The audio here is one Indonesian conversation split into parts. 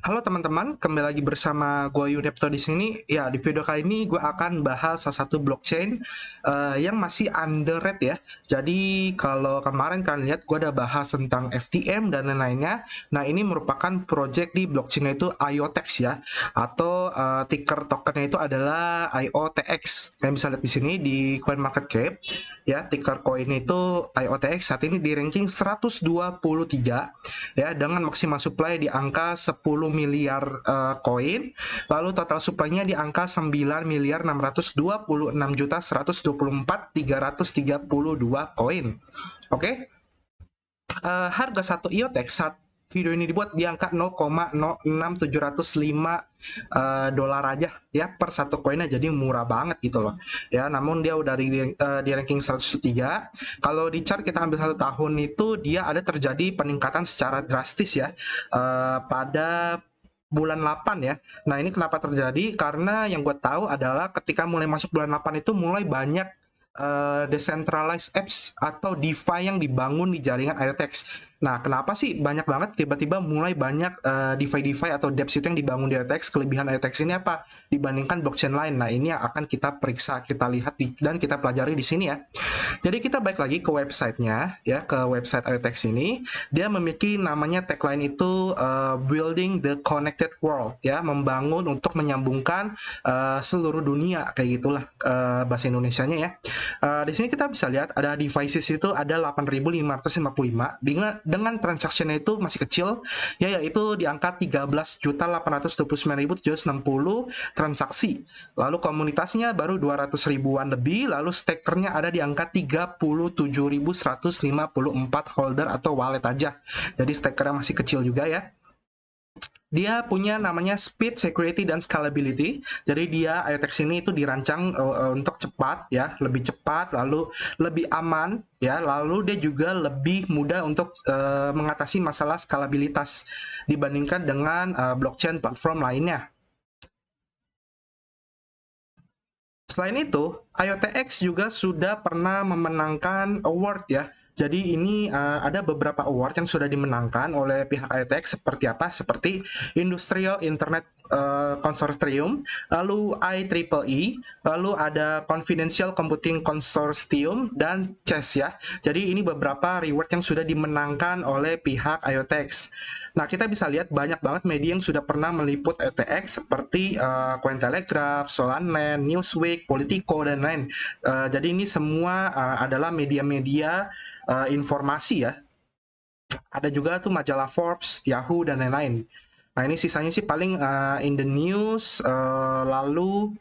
Halo teman-teman, kembali lagi bersama gue Yunepto di sini. Ya, di video kali ini gue akan bahas salah satu blockchain yang masih underrated ya. Jadi kalau kemarin kalian lihat gue udah bahas tentang FTM dan lain-lainnya. Nah, ini merupakan project di blockchain itu IOTX ya, atau ticker tokennya itu adalah IOTX. Kalian bisa lihat di sini di CoinMarketCap ya, ticker koin itu IOTX saat ini di ranking 123 ya, dengan maksimal supply di angka 10 miliar koin, lalu total supply-nya di angka 9 miliar 626 juta 124.332 koin. Oke. Harga satu IOTX saat video ini dibuat di angka 0,06705 dolar aja ya per satu koinnya, jadi murah banget gitu loh ya. Namun dia udah di ranking 103. Kalau di chart kita ambil satu tahun itu dia ada terjadi peningkatan secara drastis ya pada bulan 8 ya. Nah, ini kenapa terjadi? Karena yang gue tahu adalah ketika mulai masuk bulan 8 itu mulai banyak decentralized apps atau DeFi yang dibangun di jaringan IOTX. Nah, kenapa sih banyak banget tiba-tiba mulai banyak DeFi atau dApps itu yang dibangun di IOTX? Kelebihan IOTX ini apa dibandingkan blockchain lain? Nah, ini yang akan kita periksa, kita lihat dan kita pelajari di sini ya. Jadi kita balik lagi ke websitenya ya, ke website IOTX ini. Dia memiliki namanya tagline itu Building the Connected World ya, membangun untuk menyambungkan seluruh dunia, kayak gitulah bahasa Indonesianya ya. Di sini kita bisa lihat ada devices itu ada 8.555 dengan transaksinya itu masih kecil ya, yaitu di angka 13.829.760 transaksi. Lalu komunitasnya baru 200 ribuan lebih, lalu stakernya ada di angka 37.154 holder atau wallet aja. Jadi stakernya masih kecil juga ya. Dia punya namanya speed, security, dan scalability. Jadi dia IOTX ini itu dirancang untuk cepat ya, lebih cepat, lalu lebih aman ya, lalu dia juga lebih mudah untuk mengatasi masalah scalabilitas dibandingkan dengan blockchain platform lainnya. Selain itu, IOTX juga sudah pernah memenangkan award ya. Jadi ini ada beberapa award yang sudah dimenangkan oleh pihak IOTX seperti apa? Seperti Industrial Internet Consortium, lalu IEEE, lalu ada Confidential Computing Consortium, dan CHES ya. Jadi ini beberapa reward yang sudah dimenangkan oleh pihak IOTX. Nah, kita bisa lihat banyak banget media yang sudah pernah meliput IOTX seperti Cointelegraph, Solanman, Newsweek, Politico, dan lain. Jadi ini semua adalah media-media informasi ya. Ada juga tuh majalah Forbes, Yahoo, dan lain-lain. Nah, ini sisanya sih paling in the news, lalu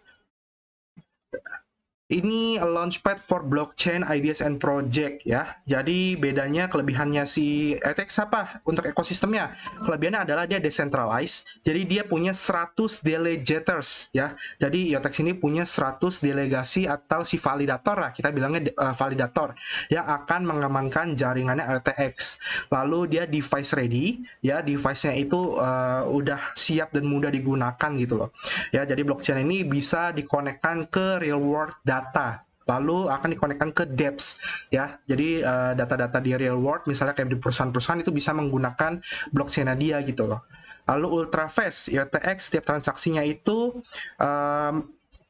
ini launchpad for blockchain ideas and project ya. Jadi bedanya, kelebihannya si ETX apa untuk ekosistemnya? Kelebihannya adalah dia decentralized. Jadi dia punya 100 delegators ya. Jadi IOTX ini punya 100 delegasi atau si validator lah, kita bilangnya validator yang akan mengamankan jaringannya IOTX. Lalu dia device ready ya, device-nya itu udah siap dan mudah digunakan gitu loh. Ya, jadi blockchain ini bisa dikonekkan ke real world data, lalu akan dikonekkan ke dApps ya. Jadi data-data di real world misalnya kayak di perusahaan-perusahaan itu bisa menggunakan blockchain dia gitu loh. Lalu ultra fast IOTX, setiap transaksinya itu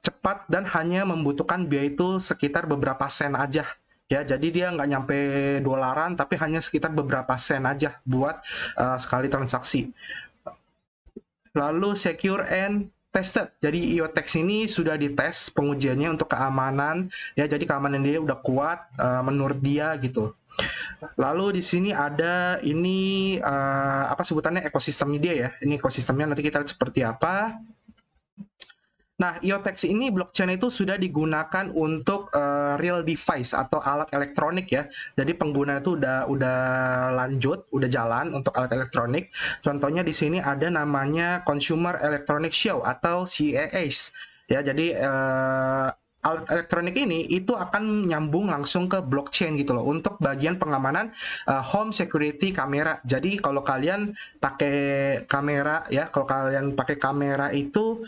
cepat dan hanya membutuhkan biaya itu sekitar beberapa sen aja ya. Jadi dia nggak nyampe dolaran, tapi hanya sekitar beberapa sen aja buat sekali transaksi. Lalu secure and tested. Jadi IOTX ini sudah dites pengujiannya untuk keamanan ya. Jadi keamanan dia udah kuat menurut dia gitu. Lalu di sini ada ini apa sebutannya, ekosistemnya dia ya. Ini ekosistemnya, nanti kita lihat seperti apa. Nah, IOTX ini blockchain itu sudah digunakan untuk real device atau alat elektronik ya. Jadi pengguna itu udah lanjut, udah jalan untuk alat elektronik. Contohnya di sini ada namanya Consumer Electronic Show atau CES. Ya, jadi alat elektronik ini itu akan nyambung langsung ke blockchain gitu loh untuk bagian pengamanan home security kamera. Jadi kalau kalian pakai kamera ya, kalau kalian pakai kamera itu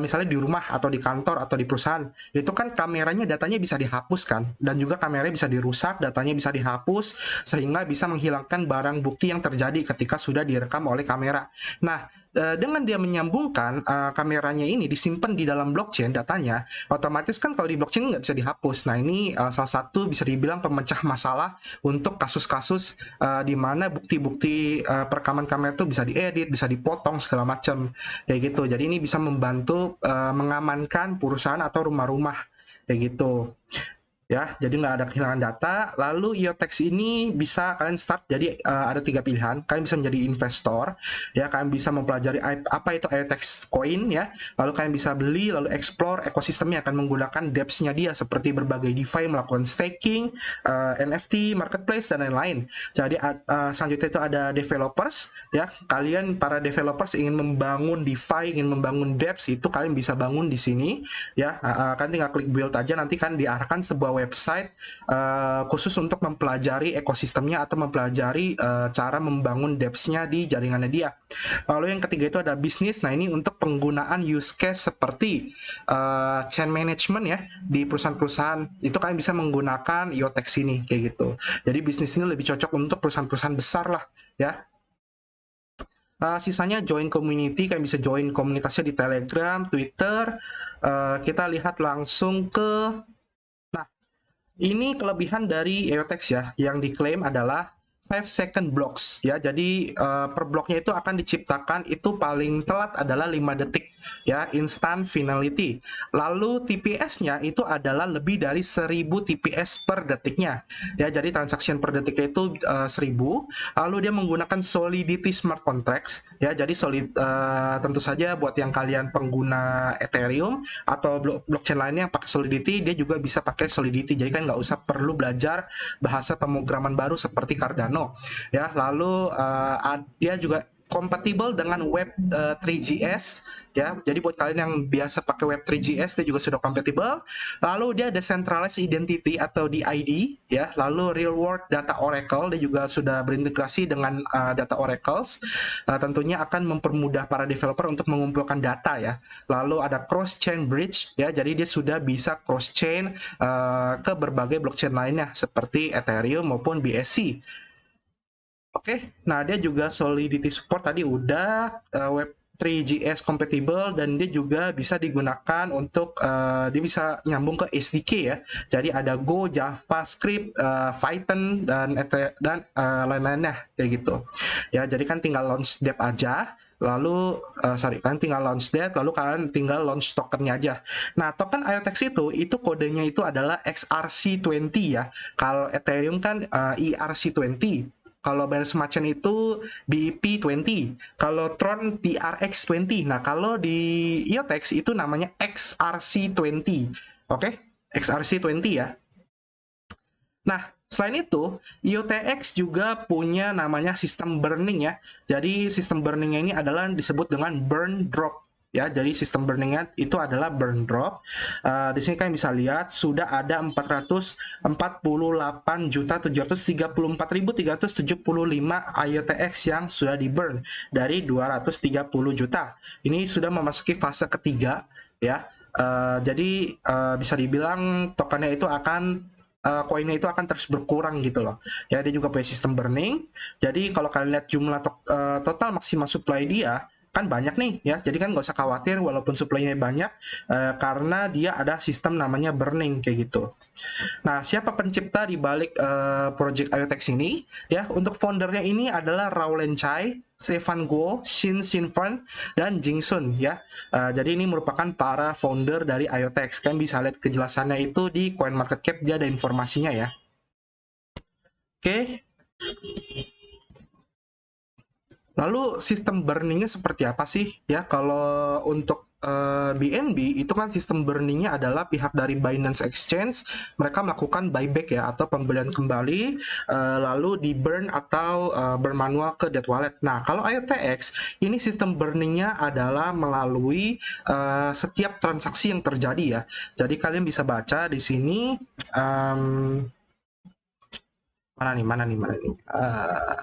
misalnya di rumah atau di kantor atau di perusahaan, itu kan kameranya datanya bisa dihapus kan, dan juga kameranya bisa dirusak, datanya bisa dihapus, sehingga bisa menghilangkan barang bukti yang terjadi ketika sudah direkam oleh kamera. Nah, dengan dia menyambungkan kameranya ini disimpan di dalam blockchain datanya, otomatis kan kalau di blockchain nggak bisa dihapus. Nah, ini salah satu bisa dibilang pemecah masalah untuk kasus-kasus di mana bukti-bukti perekaman kamera itu bisa diedit, bisa dipotong segala macam kayak gitu. Jadi ini bisa membantu mengamankan perusahaan atau rumah-rumah kayak gitu ya, jadi nggak ada kehilangan data. Lalu IoTeX ini bisa kalian start, jadi ada 3 pilihan. Kalian bisa menjadi investor, ya, kalian bisa mempelajari apa itu IoTeX coin ya, lalu kalian bisa beli, lalu explore ekosistemnya akan menggunakan dApps-nya dia seperti berbagai DeFi, melakukan staking, NFT, marketplace, dan lain-lain. Jadi selanjutnya itu ada developers, ya, kalian para developers ingin membangun DeFi, ingin membangun dApps, itu kalian bisa bangun di sini, ya, kalian tinggal klik build aja, nanti kan diarahkan sebuah website khusus untuk mempelajari ekosistemnya atau mempelajari cara membangun dApps-nya di jaringannya dia. Lalu yang ketiga itu ada bisnis. Nah, ini untuk penggunaan use case seperti chain management ya di perusahaan-perusahaan. Itu kalian bisa menggunakan IoTeX ini kayak gitu. Jadi bisnis ini lebih cocok untuk perusahaan-perusahaan besar lah ya. Sisanya join community, kalian bisa join komunitasnya di Telegram, Twitter. Kita lihat langsung ke, nah, ini kelebihan dari IoTeX ya, yang diklaim adalah 5-second blocks ya. Jadi per bloknya itu akan diciptakan itu paling telat adalah 5 detik ya, instant finality. Lalu TPS-nya itu adalah lebih dari 1000 TPS per detiknya ya. Jadi transaction per detiknya itu 1000. Lalu dia menggunakan Solidity Smart Contracts ya. Jadi tentu saja buat yang kalian pengguna Ethereum atau blockchain lainnya yang pakai Solidity, dia juga bisa pakai Solidity. Jadi kan nggak usah perlu belajar bahasa pemrograman baru seperti Cardano ya. Lalu dia juga kompatibel dengan Web 3GS ya. Jadi buat kalian yang biasa pakai Web 3GS, dia juga sudah kompatibel. Lalu dia decentralized identity atau DID ya. Lalu real world data oracle, dia juga sudah berintegrasi dengan data oracles. Tentunya akan mempermudah para developer untuk mengumpulkan data ya. Lalu ada cross chain bridge ya. Jadi dia sudah bisa cross chain ke berbagai blockchain lainnya seperti Ethereum maupun BSC. Oke, nah dia juga Solidity support tadi udah, Web 3GS compatible, dan dia juga bisa digunakan untuk dia bisa nyambung ke SDK ya. Jadi ada Go, JavaScript, Python, dan lain-lainnya kayak gitu. Ya, jadi kan tinggal launch dApp aja. Lalu kalian tinggal launch dApp, lalu kalian tinggal launch tokennya aja. Nah, token IoTeX itu kodenya itu adalah XRC20 ya. Kalau Ethereum kan ERC20. Kalau Binance Smart Chain itu BIP20, kalau Tron TRX20. Nah, kalau di IoTeX itu namanya XRC20. Oke, XRC20 ya. Nah, selain itu, IoTeX juga punya namanya sistem burning ya. Jadi sistem burningnya ini adalah disebut dengan burn drop. Ya, jadi sistem burningnya itu adalah burn drop. Di sini kalian bisa lihat sudah ada 448.734.375 IoTeX yang sudah di burn dari 230 juta. Ini sudah memasuki fase ketiga ya. Jadi bisa dibilang tokennya itu akan koinnya itu akan terus berkurang gitu loh. Ya, dia juga punya sistem burning. Jadi kalau kalian lihat jumlah total maksimal supply dia kan banyak nih ya, jadi kan nggak usah khawatir walaupun supply-nya banyak karena dia ada sistem namanya burning kayak gitu. Nah, siapa pencipta di balik project IoTeX ini ya? Untuk foundernya ini adalah Raolen Chai, Stefan Guo, Shin Sinfan, dan Jing Sun ya. Jadi ini merupakan para founder dari IoTeX. Kalian bisa lihat kejelasannya itu di CoinMarketCap, dia ada informasinya ya. Oke. Lalu sistem burningnya seperti apa sih ya? Kalau untuk BNB itu kan sistem burningnya adalah pihak dari Binance Exchange, mereka melakukan buyback ya atau pembelian kembali, lalu di burn atau burn manual ke dead wallet. Nah, kalau IoTeX ini sistem burningnya adalah melalui setiap transaksi yang terjadi ya. Jadi kalian bisa baca di sini. Mana nih?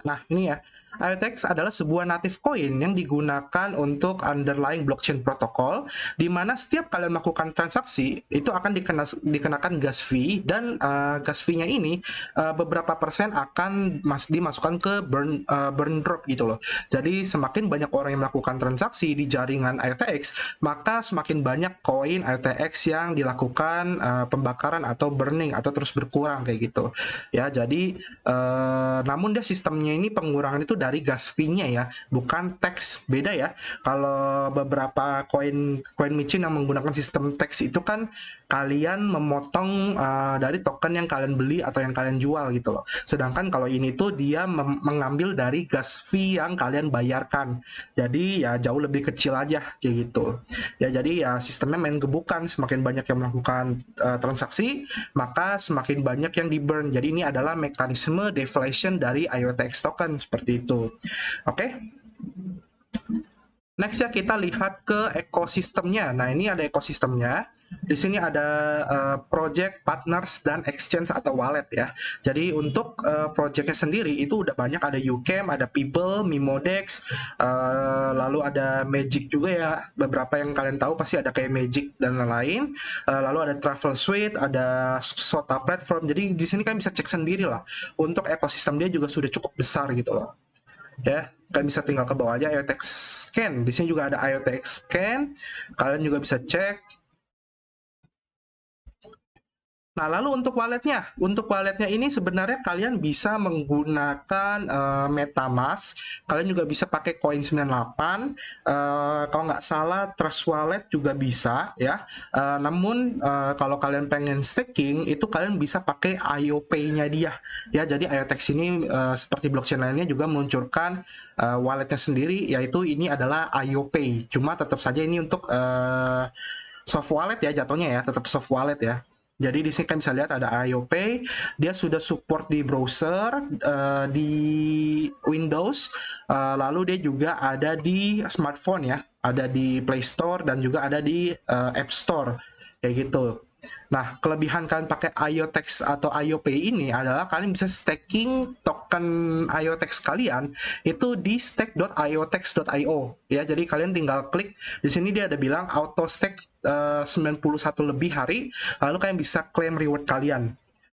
Nah, ini ya. IOTX adalah sebuah native coin yang digunakan untuk underlying blockchain protocol, di mana setiap kalian melakukan transaksi itu akan dikenakan gas fee, dan gas fee-nya ini beberapa persen akan dimasukkan ke burn drop gitu loh. Jadi semakin banyak orang yang melakukan transaksi di jaringan IOTX, maka semakin banyak koin IOTX yang dilakukan pembakaran atau burning atau terus berkurang kayak gitu. Ya, jadi namun dia sistemnya ini pengurangan itu dari gas fee-nya ya, bukan tax. Beda ya. Kalau beberapa koin micin yang menggunakan sistem tax itu kan kalian memotong dari token yang kalian beli atau yang kalian jual gitu loh. Sedangkan kalau ini tuh dia mengambil dari gas fee yang kalian bayarkan. Jadi ya jauh lebih kecil aja kayak gitu. Ya, jadi ya sistemnya main gebukan, semakin banyak yang melakukan transaksi, maka semakin banyak yang di burn. Jadi ini adalah mekanisme deflation dari IOTX token seperti itu. Oke. Next ya, kita lihat ke ekosistemnya. Nah, ini ada ekosistemnya. Di sini ada project, partners, dan exchange atau wallet ya. Jadi untuk projectnya sendiri itu udah banyak, ada Ucam, ada People, Mimodex, lalu ada Magic juga ya. Beberapa yang kalian tahu pasti ada kayak Magic dan lain-lain. Lalu ada Travel Suite, ada Sota Platform. Jadi di sini kalian bisa cek sendiri lah. Untuk ekosistem dia juga sudah cukup besar gitu loh. Ya, kalian bisa tinggal ke bawah aja IOTX Scan. Di sini juga ada IOTX Scan. Kalian juga bisa cek. Nah, lalu untuk walletnya ini sebenarnya kalian bisa menggunakan MetaMask, kalian juga bisa pakai Coin98, kalau nggak salah Trust Wallet juga bisa ya. Namun kalau kalian pengen staking itu kalian bisa pakai IOPay-nya dia ya. Jadi IOTX ini seperti blockchain lainnya juga meluncurkan walletnya sendiri, yaitu ini adalah IOPay. Cuma tetap saja ini untuk soft wallet ya jatuhnya ya, tetap soft wallet ya. Jadi di sini kalian bisa lihat ada IOPay, dia sudah support di browser, di Windows, lalu dia juga ada di smartphone ya, ada di Play Store dan juga ada di App Store kayak gitu. Nah, kelebihan kalian pakai IOTX atau IOPay ini adalah kalian bisa staking token IOTX kalian itu di stake.iotex.io ya. Jadi kalian tinggal klik di sini, dia ada bilang auto stake 91 lebih hari, lalu kalian bisa claim reward kalian.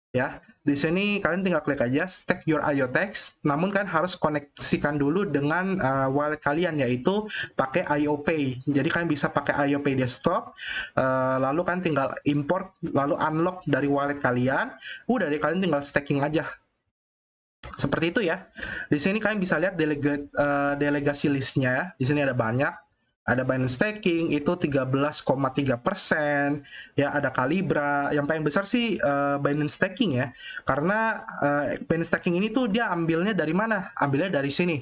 Ya, di sini kalian tinggal klik aja stake your IOTX, namun kan harus koneksikan dulu dengan wallet kalian, yaitu pakai IOPay. Jadi kalian bisa pakai IOPay desktop, lalu kan tinggal import, lalu unlock dari wallet kalian. Udah deh, kalian tinggal staking aja. Seperti itu ya. Di sini kalian bisa lihat delegasi listnya. Di sini ada banyak. Ada Binance Staking itu 13,3%, ya ada Calibra. Yang paling besar sih Binance Staking ya, karena Binance Staking ini tuh dia ambilnya dari mana? Ambilnya dari sini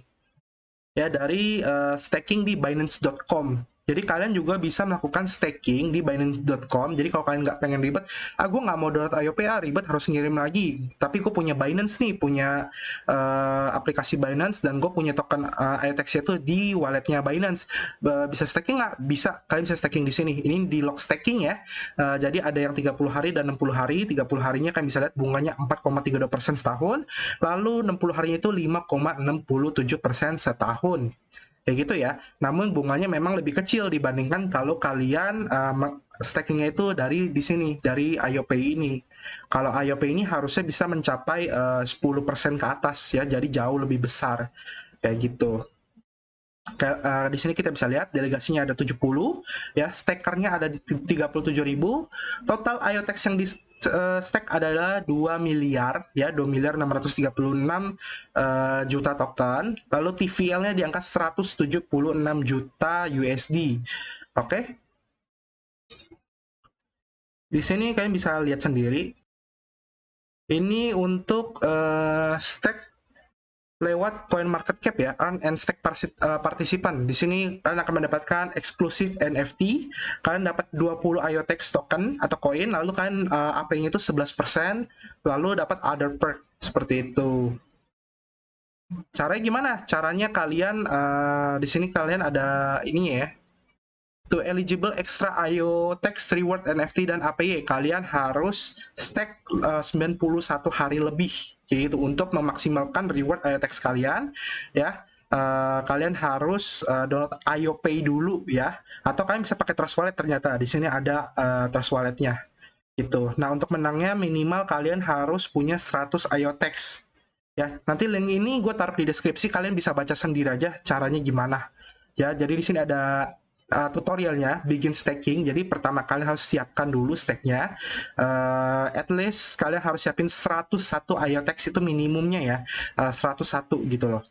ya, dari staking di Binance.com. Jadi kalian juga bisa melakukan staking di Binance.com. Jadi kalau kalian nggak pengen ribet, gue nggak mau download IOP, ribet harus ngirim lagi. Tapi gue punya Binance nih, punya aplikasi Binance, dan gue punya token IOTX itu di walletnya Binance. Bisa staking nggak? Bisa. Kalian bisa staking di sini. Ini di lock staking ya. Jadi ada yang 30 hari dan 60 hari. 30 harinya kalian bisa lihat bunganya 4,32% setahun. Lalu 60 harinya itu 5,67% setahun. Kayak gitu ya. Namun bunganya memang lebih kecil dibandingkan kalau kalian stakingnya itu dari di sini, dari IOPay ini. Kalau IOPay ini harusnya bisa mencapai 10% ke atas ya, jadi jauh lebih besar kayak gitu. Di sini kita bisa lihat delegasinya ada 70 ya, stakernya ada di 37.000. Total IOTX yang di stake adalah 2 miliar ya, 2 miliar 636 juta token. Lalu TVL-nya di angka 176 juta USD. Oke. Di sini kalian bisa lihat sendiri. Ini untuk stake lewat coin market cap ya, earn and stake partisipan. Di sini kalian akan mendapatkan eksklusif NFT, kalian dapat 20 IOTX token atau koin, lalu kalian AP-nya itu 11%, lalu dapat other perk seperti itu. Caranya gimana? Caranya kalian di sini kalian ada ininya ya. To eligible extra IOTX reward NFT dan APY, kalian harus stake 91 hari lebih gitu untuk memaksimalkan reward IOTX kalian ya. kalian harus download IOPay dulu ya, atau kalian bisa pakai Trust Wallet. Ternyata di sini ada Trust Walletnya gitu. Nah, untuk menangnya minimal kalian harus punya 100 IOTEX ya. Nanti link ini gue taruh di deskripsi, kalian bisa baca sendiri aja caranya gimana ya. Jadi di sini ada tutorialnya begin staking. Jadi pertama kalian harus siapkan dulu stacknya, at least kalian harus siapin 101 IOTEX itu minimumnya ya, 101 gitu loh.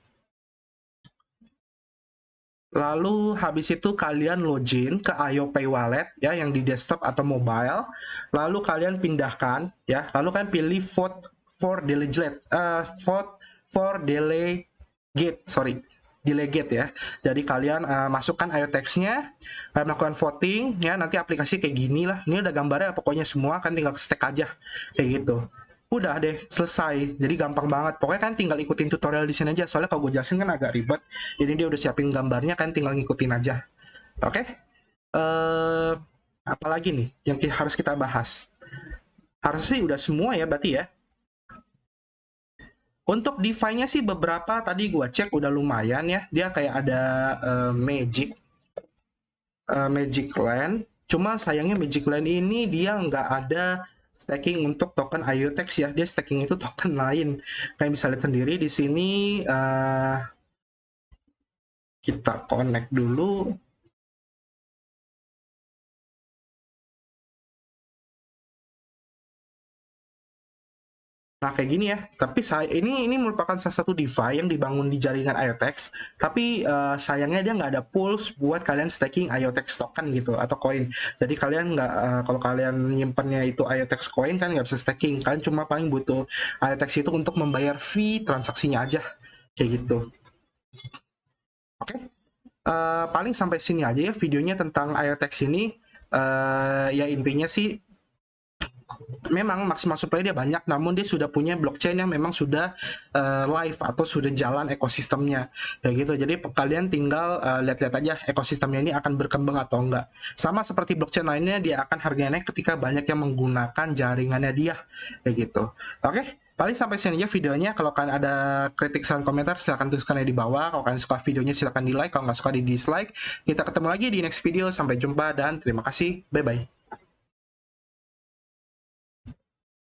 Lalu habis itu kalian login ke IOPay Wallet ya, yang di desktop atau mobile. Lalu kalian pindahkan ya, lalu kalian pilih vote for delegate, delegate ya. Jadi kalian masukkan IOTEX-nya, melakukan voting ya. Nanti aplikasi kayak gini lah. Ini udah gambarnya pokoknya semua, kan tinggal stake aja kayak gitu. Udah deh, selesai. Jadi gampang banget. Pokoknya kan tinggal ikutin tutorial di sini aja. Soalnya kalau gue jelasin kan agak ribet. Jadi dia udah siapin gambarnya, kan tinggal ngikutin aja. Oke? Apalagi nih yang harus kita bahas? Harus sih udah semua ya berarti ya. Untuk DeFi-nya sih beberapa tadi gue cek udah lumayan ya. Dia kayak ada Magic Land. Cuma sayangnya Magic Land ini dia nggak ada staking untuk token IOTEX ya. Dia staking itu token lain. Kayak bisa lihat sendiri di sini, kita connect dulu. Nah, kayak gini ya. Tapi ini merupakan salah satu DeFi yang dibangun di jaringan IOTEX. Tapi sayangnya dia nggak ada pools buat kalian staking IOTEX token gitu atau koin. Jadi kalian nggak, kalau kalian nyimpennya itu IOTEX koin kan nggak bisa staking. Kalian cuma paling butuh IOTEX itu untuk membayar fee transaksinya aja kayak gitu. Oke, paling sampai sini aja ya videonya tentang IOTEX ini. Ya intinya sih memang maksimal supply dia banyak, namun dia sudah punya blockchain yang memang sudah live atau sudah jalan ekosistemnya kayak gitu. Jadi kalian tinggal lihat-lihat aja ekosistemnya ini akan berkembang atau enggak. Sama seperti blockchain lainnya, dia akan harganya naik ketika banyak yang menggunakan jaringannya dia kayak gitu. Oke, paling sampai sini aja videonya. Kalau kalian ada kritik, saran, komentar, silahkan tuliskan di bawah. Kalau kalian suka videonya silahkan di like, kalau nggak suka di dislike. Kita ketemu lagi di next video. Sampai jumpa dan terima kasih. Bye bye.